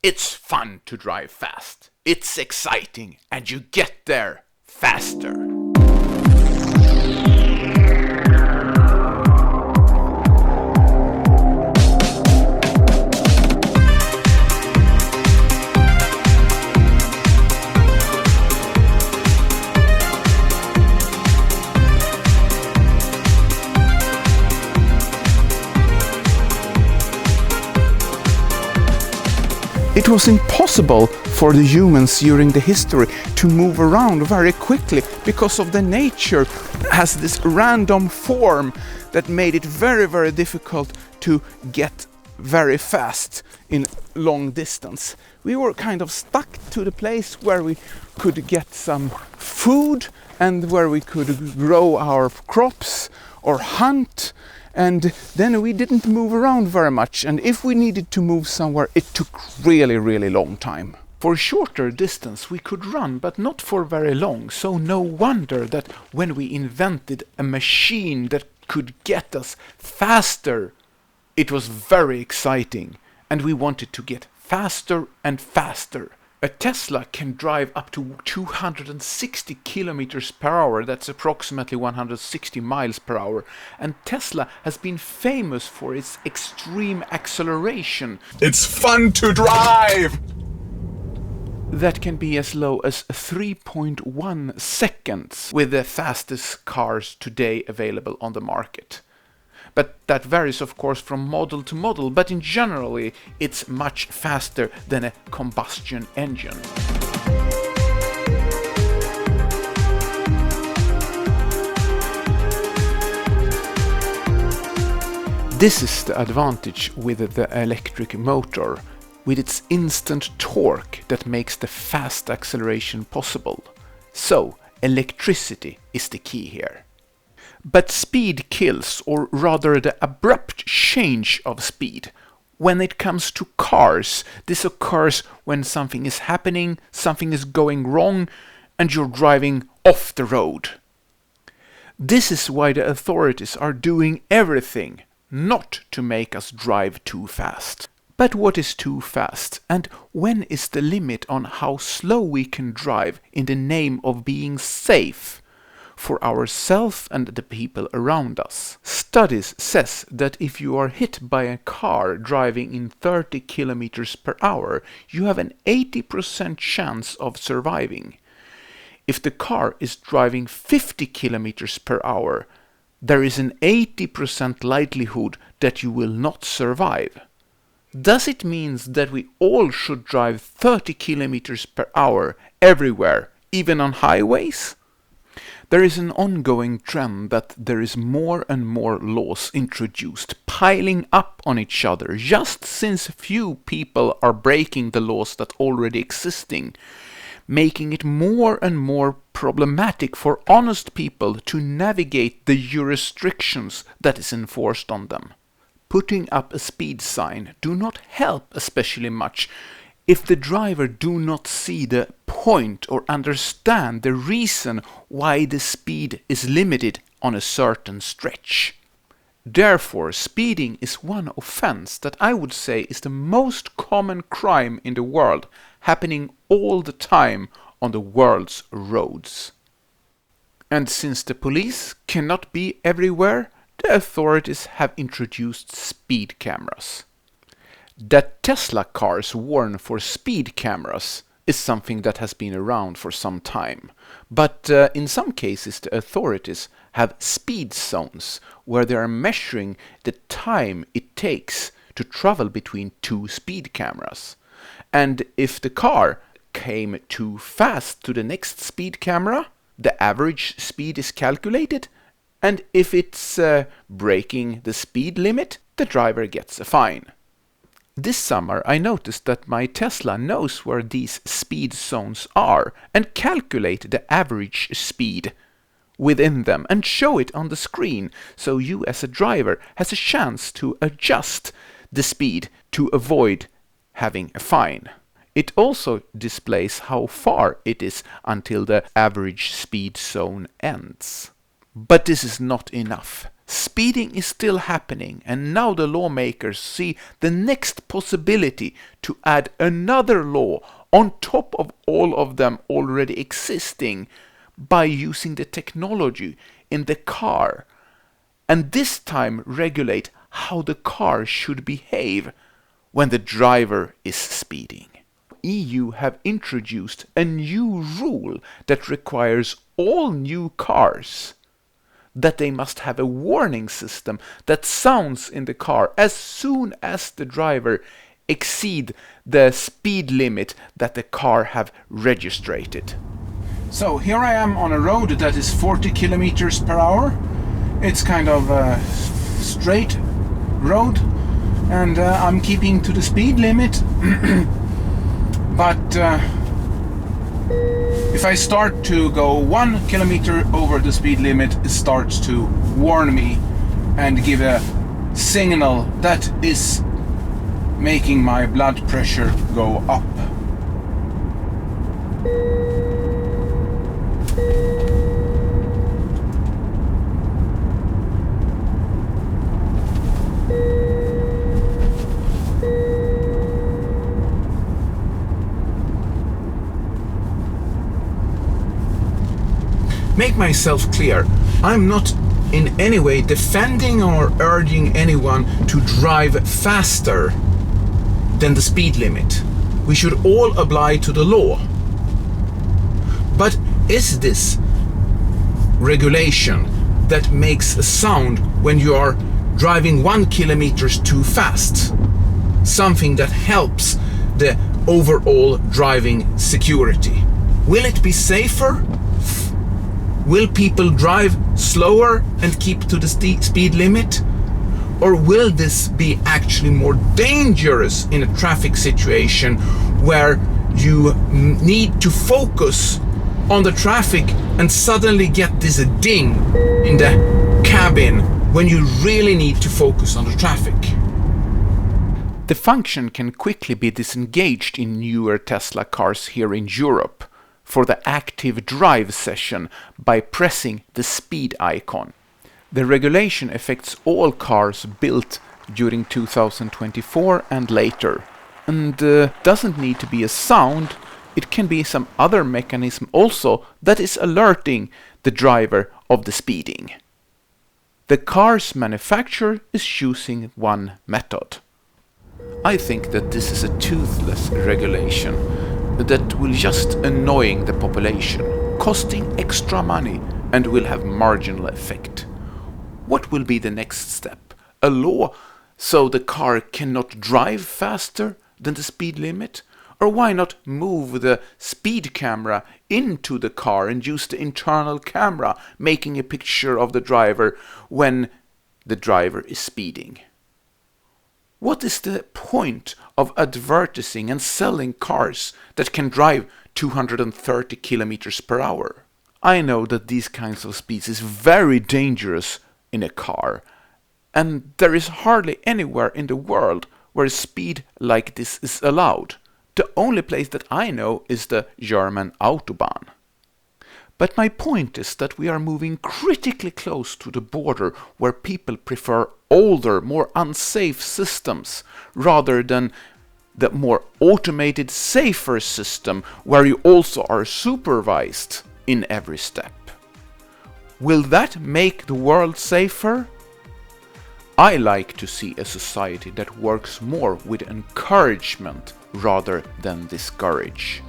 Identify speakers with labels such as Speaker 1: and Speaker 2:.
Speaker 1: It's fun to drive fast. It's exciting and you get there faster. It was impossible for the humans during the history to move around very quickly because of the nature has this random form that made it very, very difficult to get very fast in long distance. We were kind of stuck to the place where we could get some food and where we could grow our crops or hunt. And then we didn't move around very much, and if we needed to move somewhere, it took really, really long time. For a shorter distance we could run, but not for very long, so no wonder that when we invented a machine that could get us faster, it was very exciting, and we wanted to get faster and faster. A Tesla can drive up to 260 kilometers per hour, that's approximately 160 miles per hour, and Tesla has been famous for its extreme acceleration.
Speaker 2: It's fun to drive!
Speaker 1: That can be as low as 3.1 seconds with the fastest cars today available on the market. But that varies of course from model to model, but in generally it's much faster than a combustion engine. This is the advantage with the electric motor, with its instant torque that makes the fast acceleration possible. So, electricity is the key here. But speed kills, or rather the abrupt change of speed. When it comes to cars, this occurs when something is happening, something is going wrong, and you're driving off the road. This is why the authorities are doing everything not to make us drive too fast. But what is too fast, and when is the limit on how slow we can drive in the name of being safe for ourselves and the people around us? Studies says that if you are hit by a car driving in 30 kilometers per hour, you have an 80% chance of surviving. If the car is driving 50 kilometers per hour, there is an 80% likelihood that you will not survive. Does it mean that we all should drive 30 kilometers per hour everywhere, even on highways? There is an ongoing trend that there is more and more laws introduced, piling up on each other, just since few people are breaking the laws that already existing, making it more and more problematic for honest people to navigate the jurisdictions that is enforced on them. Putting up a speed sign do not help especially much if the driver do not see the point or understand the reason why the speed is limited on a certain stretch. Therefore, speeding is one offense that I would say is the most common crime in the world, happening all the time on the world's roads. And since the police cannot be everywhere, the authorities have introduced speed cameras. That Tesla cars warn for speed cameras is something that has been around for some time. But in some cases the authorities have speed zones where they are measuring the time it takes to travel between two speed cameras. And if the car came too fast to the next speed camera, the average speed is calculated, and if it's breaking the speed limit, the driver gets a fine. This summer I noticed that my Tesla knows where these speed zones are and calculate the average speed within them and show it on the screen, so you as a driver has a chance to adjust the speed to avoid having a fine. It also displays how far it is until the average speed zone ends. But this is not enough. speeding is still happening, and now the lawmakers see the next possibility to add another law on top of all of them already existing by using the technology in the car, and this time regulate how the car should behave when the driver is speeding. EU have introduced a new rule that requires all new cars that they must have a warning system that sounds in the car as soon as the driver exceed the speed limit that the car have registered.
Speaker 2: So here I am on a road that is 40 kilometers per hour. It's kind of a straight road, and I'm keeping to the speed limit. But if I start to go 1 kilometer over the speed limit, it starts to warn me and give a signal that is making my blood pressure go up. Make myself clear, I'm not in any way defending or urging anyone to drive faster than the speed limit. We should all abide to the law. But is this regulation that makes a sound when you are driving 1 kilometer too fast something that helps the overall driving security? Will it be safer? Will people drive slower and keep to the speed limit? Or will this be actually more dangerous in a traffic situation where you need to focus on the traffic and suddenly get this ding in the cabin when you really need to focus on the traffic?
Speaker 1: The function can quickly be disengaged in newer Tesla cars here in Europe for the active drive session by pressing the speed icon. The regulation affects all cars built during 2024 and later, and doesn't need to be a sound. It can be some other mechanism also that is alerting the driver of the speeding. The car's manufacturer is choosing one method. I think that this is a toothless regulation that will just annoying the population, costing extra money, and will have marginal effect. What will be the next step? A law so the car cannot drive faster than the speed limit? Or why not move the speed camera into the car and use the internal camera making a picture of the driver when the driver is speeding? What is the point of advertising and selling cars that can drive 230 kilometers per hour? I know that these kinds of speeds is very dangerous in a car, and there is hardly anywhere in the world where speed like this is allowed. The only place that I know is the German Autobahn. But my point is that we are moving critically close to the border where people prefer older, more unsafe systems rather than the more automated, safer system where you also are supervised in every step. Will that make the world safer? I like to see a society that works more with encouragement rather than discourage.